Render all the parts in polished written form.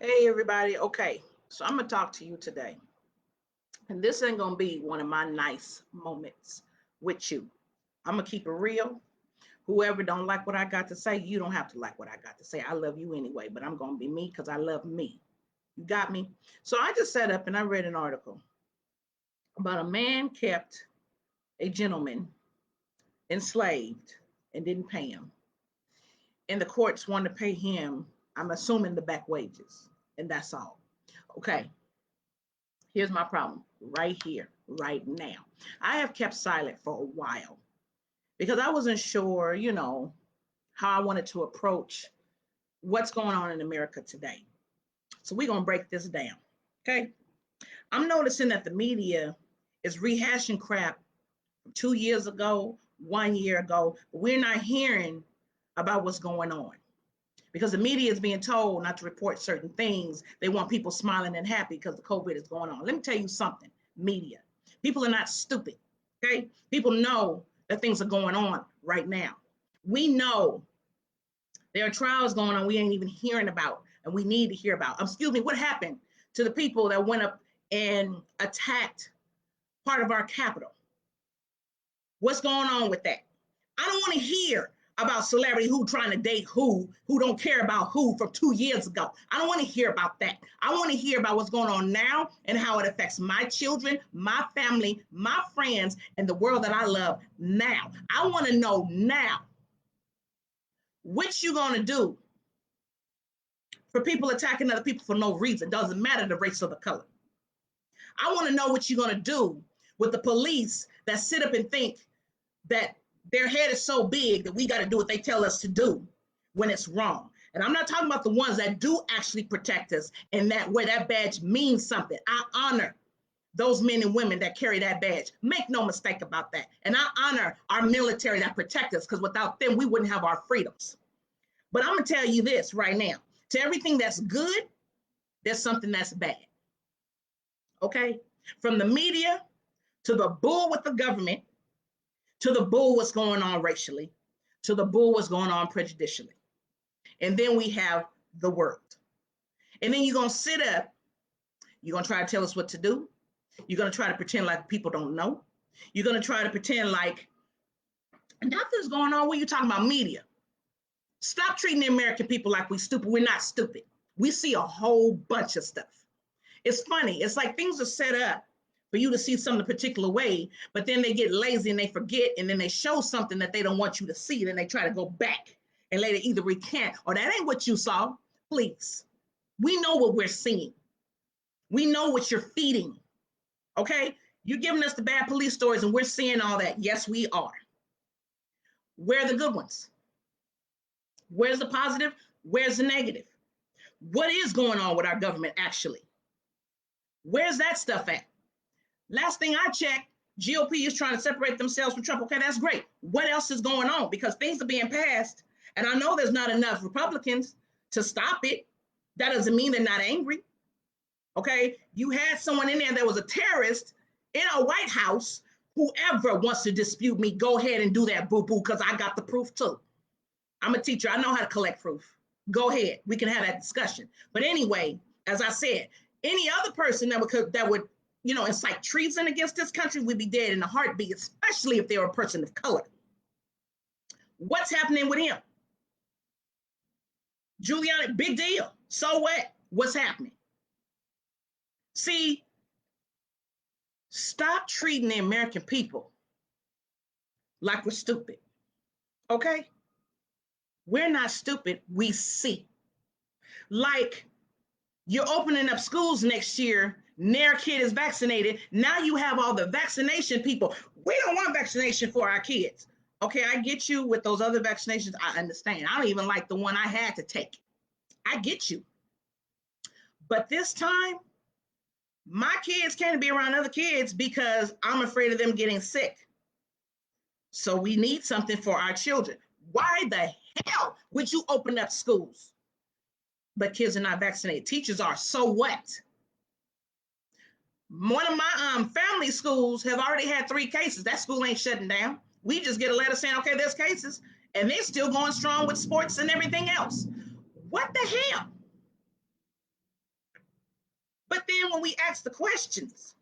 Hey everybody. Okay, so I'm gonna talk to you today, and this ain't gonna be one of my nice moments with you. I'm gonna keep it real. Whoever don't like what I got to say, you don't have to like what I got to say. I love you anyway, but I'm gonna be me because I love me. You got me? So I just sat up and I read an article about a man kept a gentleman enslaved and didn't pay him, and the courts wanted to pay him. I'm assuming the back wages, and that's all. Okay, here's my problem right here, right now. I have kept silent for a while because I wasn't sure, how I wanted to approach what's going on in America today. So we're going to break this down. Okay. I'm noticing that the media is rehashing crap from 2 years ago, 1 year ago, but we're not hearing about what's going on because the media is being told not to report certain things. They want people smiling and happy because the COVID is going on. Let me tell you something, media. People are not stupid, okay? People know that things are going on right now. We know there are trials going on we ain't even hearing about and we need to hear about. Excuse me, what happened to the people that went up and attacked part of our capital? What's going on with that? I don't want to hear about celebrity who trying to date who don't care about who from 2 years ago. I don't want to hear about that. I want to hear about what's going on now and how it affects my children, my family, my friends, and the world that I love now. I want to know now what you gonna do for people attacking other people for no reason. Doesn't matter the race or the color. I want to know what you're gonna do with the police that sit up and think that their head is so big that we got to do what they tell us to do when it's wrong. And I'm not talking about the ones that do actually protect us and that where that badge means something. I honor those men and women that carry that badge. Make no mistake about that. And I honor our military that protect us because without them, we wouldn't have our freedoms. But I'm going to tell you this right now. To everything that's good, there's something that's bad. Okay? From the media to the bull with the government to the bull what's going on racially, to the bull what's going on prejudicially. And then we have the world. And then you're going to sit up, you're going to try to tell us what to do. You're going to try to pretend like people don't know. You're going to try to pretend like nothing's going on. What are you talking about? Media. Stop treating the American people like we stupid. We're not stupid. We see a whole bunch of stuff. It's funny. It's like things are set up for you to see something a particular way, but then they get lazy and they forget, and then they show something that they don't want you to see. Then they try to go back and later either recant or that ain't what you saw. Please. We know what we're seeing. We know what you're feeding. Okay? You're giving us the bad police stories and we're seeing all that. Yes, we are. Where are the good ones? Where's the positive? Where's the negative? What is going on with our government actually? Where's that stuff at? Last thing I checked, GOP is trying to separate themselves from Trump. Okay, that's great. What else is going on? Because things are being passed, and I know there's not enough Republicans to stop it. That doesn't mean they're not angry. Okay, you had someone in there that was a terrorist in a White House. Whoever wants to dispute me, go ahead and do that, boo-boo, because I got the proof too. I'm a teacher. I know how to collect proof. Go ahead. We can have that discussion. But anyway, as I said, any other person that would incite treason against this country would be dead in a heartbeat, especially if they're a person of color. What's happening with him? Giuliani, big deal. So what? What's happening? See, stop treating the American people like we're stupid. Okay? We're not stupid. We see. Like you're opening up schools next year. Their kid is vaccinated. Now you have all the vaccination people. We don't want vaccination for our kids. Okay, I get you with those other vaccinations. I understand. I don't even like the one I had to take. I get you. But this time, my kids can't be around other kids because I'm afraid of them getting sick. So we need something for our children. Why the hell would you open up schools? But kids are not vaccinated. Teachers are. So what? One of my family schools have already had 3 cases. That school ain't shutting down. We just get a letter saying, okay, there's cases. And they're still going strong with sports and everything else. What the hell? then when we ask the questions,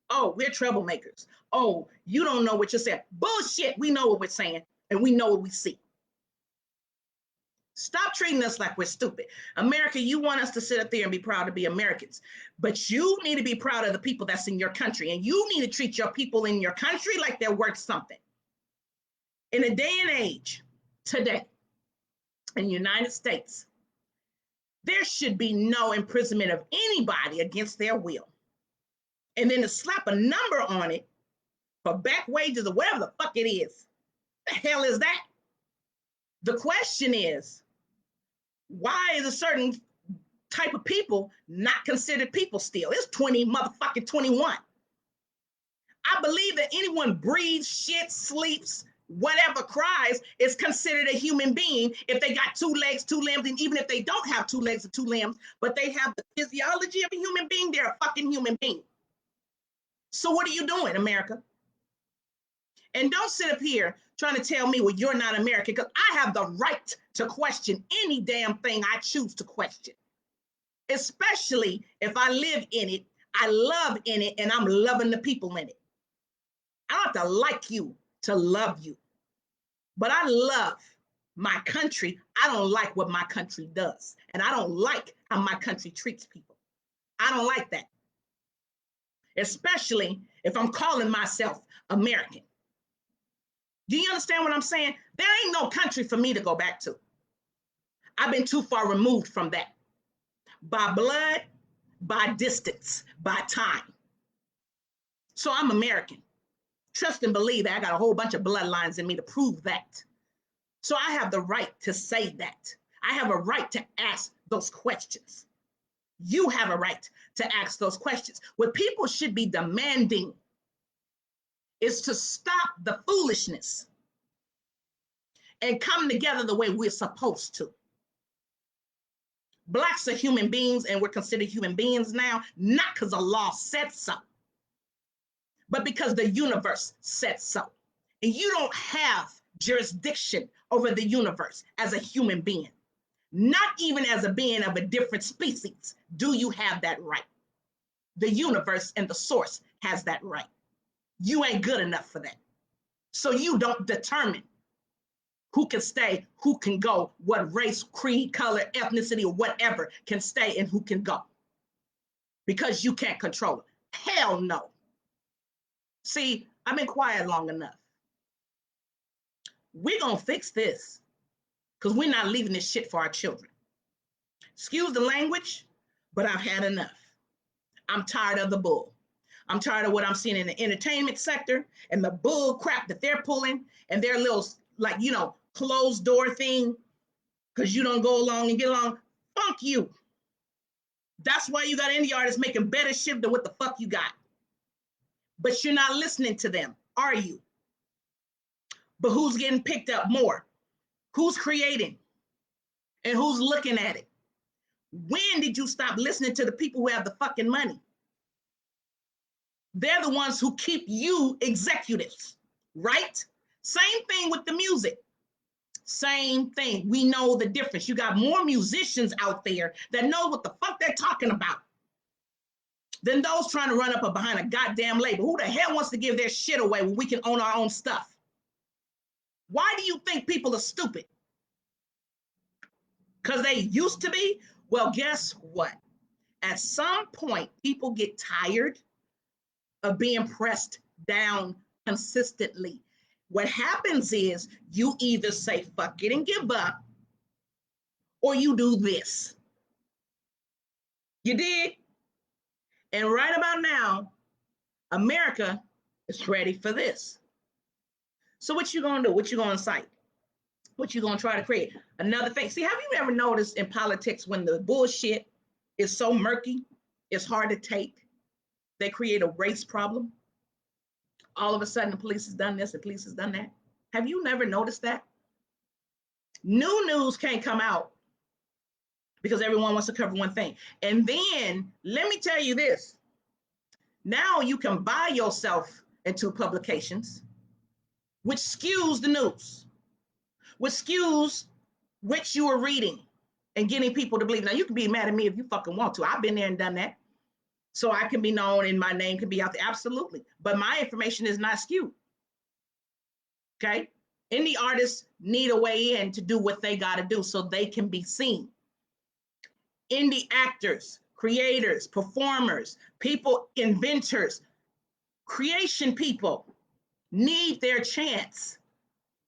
oh, we're troublemakers. Oh, you don't know what you're saying. Bullshit. We know what we're saying and we know what we see. Stop treating us like we're stupid. America, you want us to sit up there and be proud to be Americans, but you need to be proud of the people that's in your country, and you need to treat your people in your country like they're worth something. In a day and age, today, in the United States, there should be no imprisonment of anybody against their will. And then to slap a number on it for back wages or whatever the fuck it is, the hell is that? The question is, why is a certain type of people not considered people still? It's 2021. I believe that anyone breathes, shits, sleeps, whatever, cries is considered a human being if they got 2 legs, 2 limbs, and even if they don't have 2 legs or 2 limbs, but they have the physiology of a human being, they're a fucking human being. So what are you doing, America? And don't sit up here trying to tell me, well, you're not American, because I have the right to question any damn thing I choose to question, especially if I live in it, I love in it, and I'm loving the people in it. I don't have to like you to love you, but I love my country. I don't like what my country does, and I don't like how my country treats people. I don't like that, especially if I'm calling myself American. Do you understand what I'm saying? There ain't no country for me to go back to. I've been too far removed from that. By blood, by distance, by time. So I'm American. Trust and believe that I got a whole bunch of bloodlines in me to prove that. So I have the right to say that. I have a right to ask those questions. You have a right to ask those questions. What people should be demanding is to stop the foolishness and come together the way we're supposed to. Blacks are human beings, and we're considered human beings now, not because the law said so, but because the universe said so. And you don't have jurisdiction over the universe as a human being. Not even as a being of a different species do you have that right. The universe and the source has that right. You ain't good enough for that. So you don't determine who can stay, who can go, what race, creed, color, ethnicity, or whatever can stay and who can go. Because you can't control it. Hell no. See, I've been quiet long enough. We're going to fix this because we're not leaving this shit for our children. Excuse the language, but I've had enough. I'm tired of the bull. I'm tired of what I'm seeing in the entertainment sector and the bull crap that they're pulling and their little, like, closed door thing because you don't go along and get along. Fuck you. That's why you got indie artists making better shit than what the fuck you got. But you're not listening to them, are you? But who's getting picked up more? Who's creating? And who's looking at it? When did you stop listening to the people who have the fucking money? They're the ones who keep you executives, right? Same thing with the music. Same thing. We know the difference. You got more musicians out there that know what the fuck they're talking about than those trying to run up behind a goddamn label. Who the hell wants to give their shit away when we can own our own stuff? Why do you think people are stupid? Because they used to be? Well, guess what? At some point, people get tired of being pressed down consistently. What happens is you either say fuck it and give up, or you do this. You dig? And right about now, America is ready for this. So what you gonna do? What you gonna cite? What you gonna try to create? Another thing. See, have you ever noticed in politics when the bullshit is so murky, it's hard to take, they create a race problem? All of a sudden, the police has done this, the police has done that. Have you never noticed that? New news can't come out because everyone wants to cover one thing. And then, let me tell you this. Now you can buy yourself into publications, which skews the news, which skews which you are reading and getting people to believe. Now, you can be mad at me if you fucking want to. I've been there and done that. So I can be known and my name can be out there. Absolutely. But my information is not skewed. Okay. Indie artists need a way in to do what they got to do so they can be seen. Indie actors, creators, performers, people, inventors, creation people need their chance.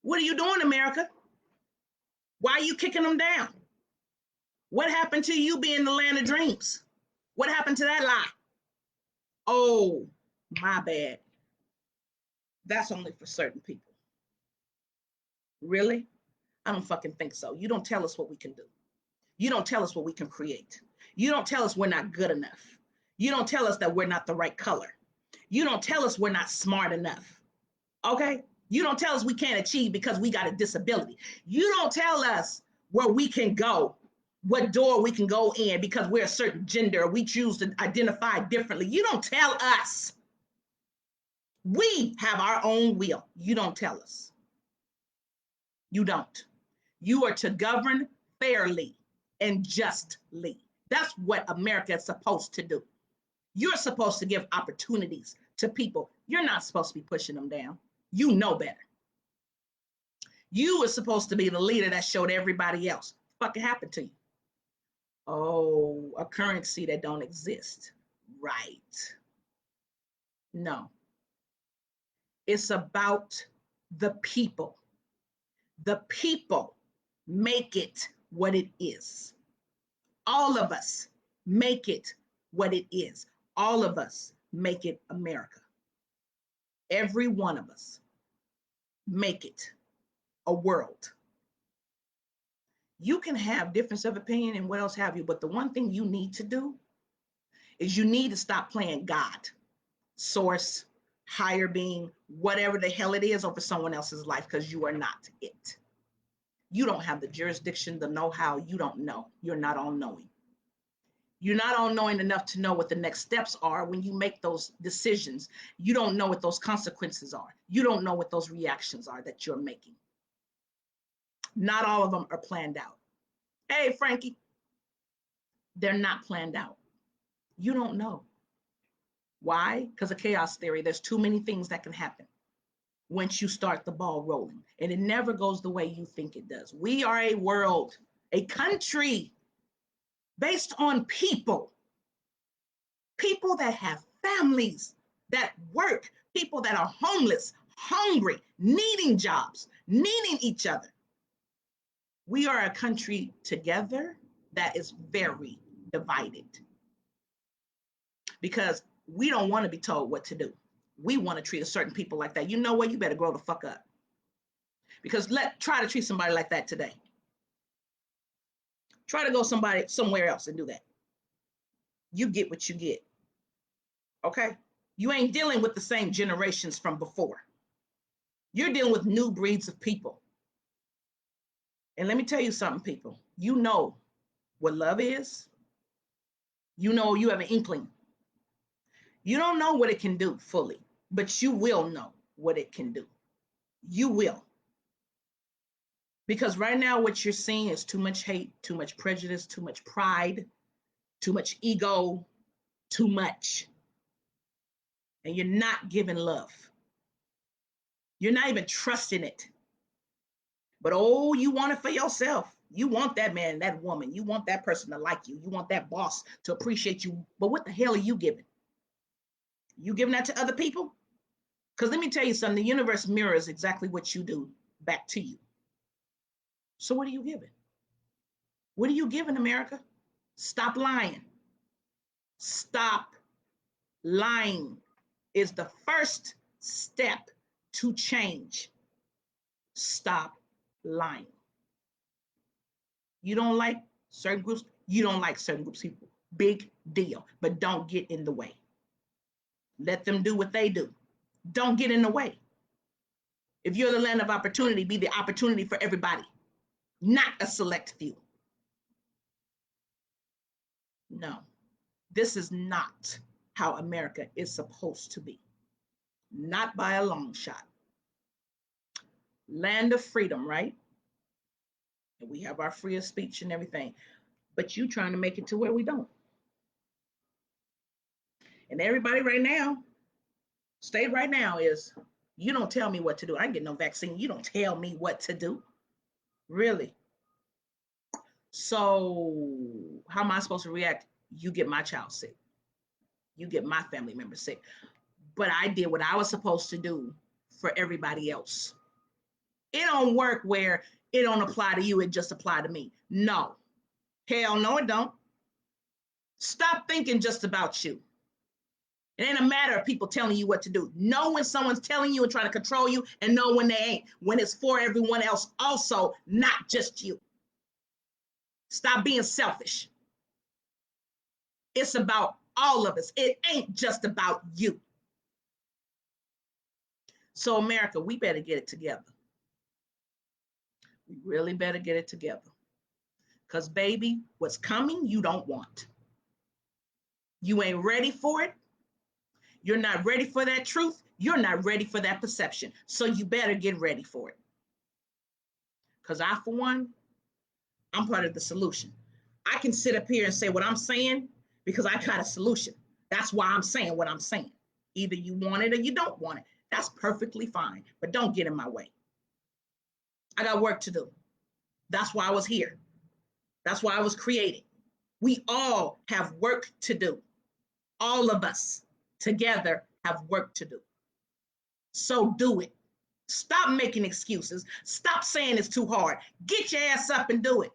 What are you doing, America? Why are you kicking them down? What happened to you being the land of dreams? What happened to that lie? Oh, my bad. That's only for certain people. Really? I don't fucking think so. You don't tell us what we can do. You don't tell us what we can create. You don't tell us we're not good enough. You don't tell us that we're not the right color. You don't tell us we're not smart enough. Okay? You don't tell us we can't achieve because we got a disability. You don't tell us where we can go, what door we can go in because we're a certain gender or we choose to identify differently. You don't tell us. We have our own will. You don't tell us. You don't. You are to govern fairly and justly. That's what America is supposed to do. You're supposed to give opportunities to people. You're not supposed to be pushing them down. You know better. You were supposed to be the leader that showed everybody else. What fucking happened to you? Oh, a currency that don't exist. Right. No. It's about the people. The people make it what it is. All of us make it what it is. All of us make it America. Every one of us make it a world. You can have difference of opinion and what else have you, but the one thing you need to do is you need to stop playing God, source, higher being, whatever the hell it is over someone else's life, because you are not it. You don't have the jurisdiction, the know-how. You don't know. You're not all knowing. You're not all knowing enough to know what the next steps are when you make those decisions. You don't know what those consequences are. You don't know what those reactions are that you're making. Not all of them are planned out. Hey, Frankie, they're not planned out. You don't know. Why? Because of chaos theory. There's too many things that can happen once you start the ball rolling, and it never goes the way you think it does. We are a world, a country based on people that have families, that work, people that are homeless, hungry, needing jobs, needing each other. We are a country together that is very divided because we don't want to be told what to do. We want to treat a certain people like that. You know what? You better grow the fuck up. Because try to treat somebody like that today. Try to go somewhere else and do that. You get what you get. Okay? You ain't dealing with the same generations from before. You're dealing with new breeds of people. And let me tell you something, people. You know what love is. You know you have an inkling. You don't know what it can do fully, but you will know what it can do. You will. Because right now what you're seeing is too much hate, too much prejudice, too much pride, too much ego, too much. And you're not giving love. You're not even trusting it. But oh, you want it for yourself. You want that man, that woman. You want that person to like you. You want that boss to appreciate you. But what the hell are you giving? You giving that to other people? Because let me tell you something, the universe mirrors exactly what you do back to you. So what are you giving? What are you giving, America? Stop lying. Stop lying is the first step to change. Stop lying. You don't like certain groups, you don't like certain groups of people. Big deal. But don't get in the way. Let them do what they do. Don't get in the way. If you're the land of opportunity, be the opportunity for everybody, not a select few. No, this is not how America is supposed to be. Not by a long shot. Land of freedom, right? And we have our free of speech and everything. But you trying to make it to where we don't. And everybody right now, stay right now is, you don't tell me what to do. I can get no vaccine. You don't tell me what to do. Really? So how am I supposed to react? You get my child sick. You get my family member sick. But I did what I was supposed to do for everybody else. It don't work where it don't apply to you, it just apply to me. No. Hell no, it don't. Stop thinking just about you. It ain't a matter of people telling you what to do. Know when someone's telling you and trying to control you, and know when they ain't. When it's for everyone else also, not just you. Stop being selfish. It's about all of us. It ain't just about you. So America, we better get it together. We really better get it together. Because baby, what's coming, you don't want. You ain't ready for it. You're not ready for that truth. You're not ready for that perception. So you better get ready for it. Because I, for one, I'm part of the solution. I can sit up here and say what I'm saying because I got a solution. That's why I'm saying what I'm saying. Either you want it or you don't want it. That's perfectly fine. But don't get in my way. I got work to do. That's why I was here. That's why I was created. We all have work to do. All of us together have work to do. So do it. Stop making excuses. Stop saying it's too hard. Get your ass up and do it.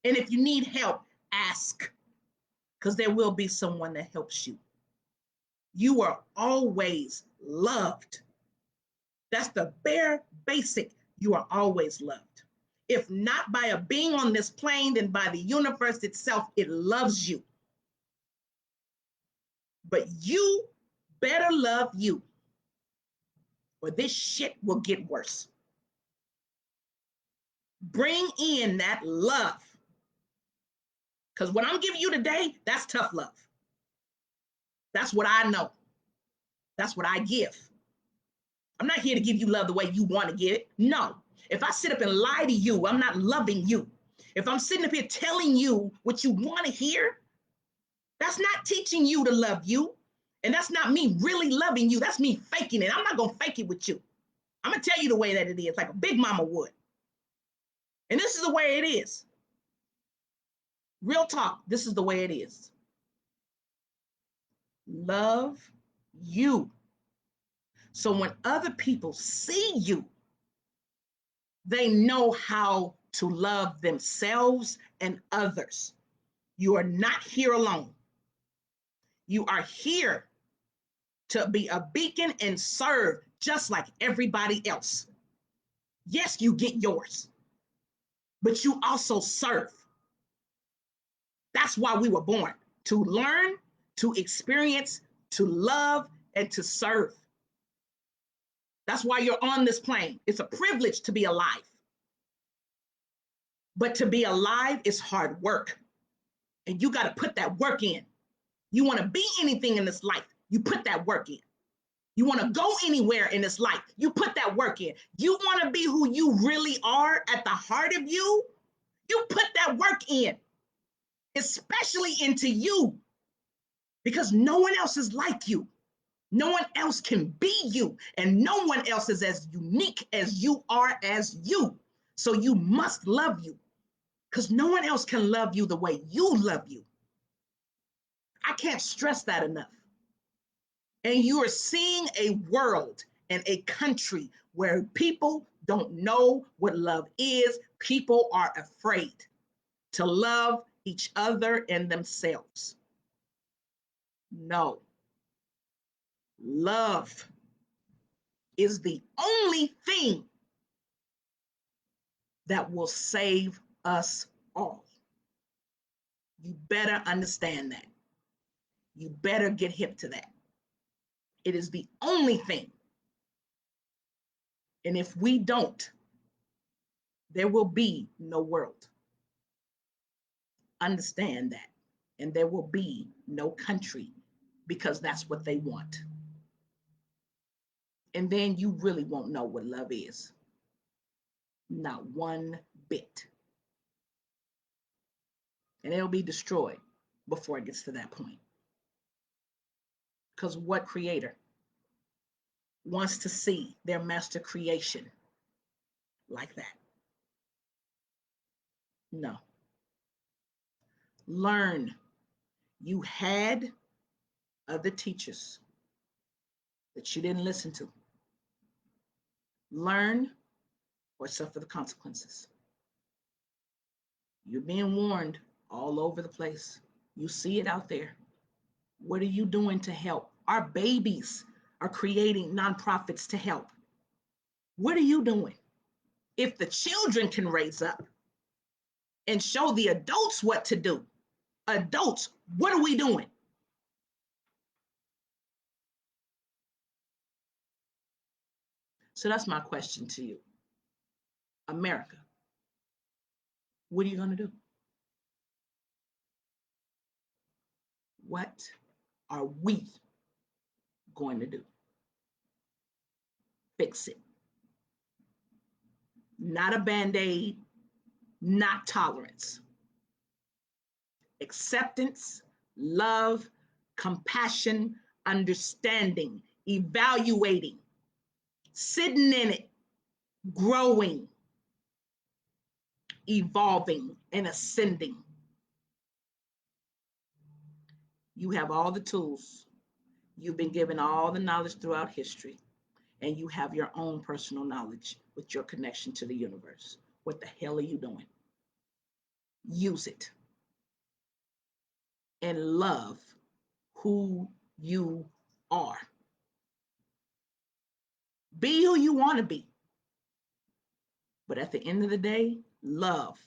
And if you need help, ask, because there will be someone that helps you. You are always loved. That's the bare basic. You are always loved. If not by a being on this plane, then by the universe itself, it loves you. But you better love you, or this shit will get worse. Bring in that love. Because what I'm giving you today, that's tough love. That's what I know. That's what I give. I'm not here to give you love the way you want to give it. No. If I sit up and lie to you, I'm not loving you. If I'm sitting up here telling you what you want to hear, that's not teaching you to love you. And that's not me really loving you. That's me faking it. I'm not going to fake it with you. I'm going to tell you the way that it is, like a big mama would. And this is the way it is. Real talk, this is the way it is. Love you. So when other people see you, they know how to love themselves and others. You are not here alone. You are here to be a beacon and serve just like everybody else. Yes, you get yours, but you also serve. That's why we were born, to learn, to experience, to love, and to serve. That's why you're on this plane. It's a privilege to be alive. But to be alive is hard work. And you got to put that work in. You want to be anything in this life, you put that work in. You want to go anywhere in this life, you put that work in. You want to be who you really are at the heart of you, you put that work in, especially into you, because no one else is like you. No one else can be you, and no one else is as unique as you are as you. So you must love you, because no one else can love you the way you love you. I can't stress that enough. And you are seeing a world and a country where people don't know what love is. People are afraid to love each other and themselves. No. Love is the only thing that will save us all. You better understand that. You better get hip to that. It is the only thing. And if we don't, there will be no world. Understand that. And there will be no country, because that's what they want. And then you really won't know what love is. Not one bit. And it'll be destroyed before it gets to that point. Because what creator wants to see their master creation like that? No. Learn. You had other teachers that you didn't listen to. Learn or suffer the consequences. You're being warned all over the place. You see it out there. What are you doing to help? Our babies are creating nonprofits to help. What are you doing? If the children can raise up and show the adults what to do, adults, what are we doing? So that's my question to you. America, what are you going to do? What are we going to do? Fix it. Not a band-aid, not tolerance. Acceptance, love, compassion, understanding, evaluating, sitting in it, growing, evolving, and ascending. You have all the tools. You've been given all the knowledge throughout history, and you have your own personal knowledge with your connection to the universe. What the hell are you doing? Use it and love who you are. Be who you want to be. But at the end of the day, love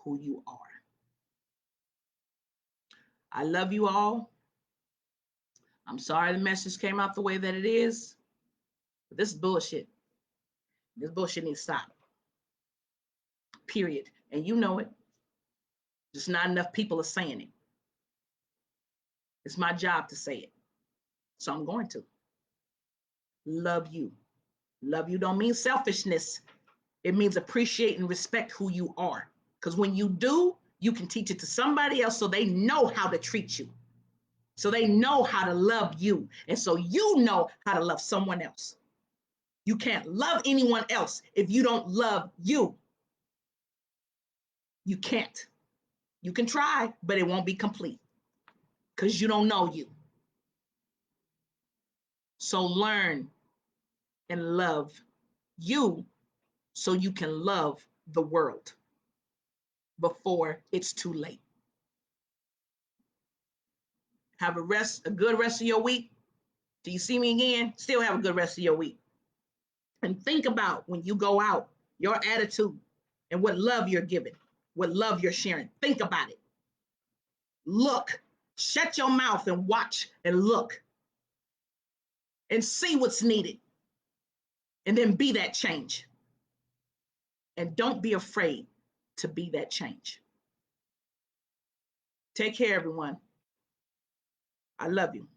who you are. I love you all. I'm sorry the message came out the way that it is. But this is bullshit. This bullshit needs to stop. Period. And you know it. Just not enough people are saying it. It's my job to say it. So I'm going to. Love you. Love you don't mean selfishness. It means appreciate and respect who you are. Because when you do, you can teach it to somebody else so they know how to treat you. So they know how to love you. And so you know how to love someone else. You can't love anyone else if you don't love you. You can't. You can try, but it won't be complete because you don't know you. So learn and love you so you can love the world before it's too late. Have a good rest of your week. Do you see me again? Still have a good rest of your week. And think about when you go out, your attitude and what love you're giving, what love you're sharing. Think about it. Look, shut your mouth and watch and look and see what's needed. And then be that change. And don't be afraid to be that change. Take care, everyone. I love you.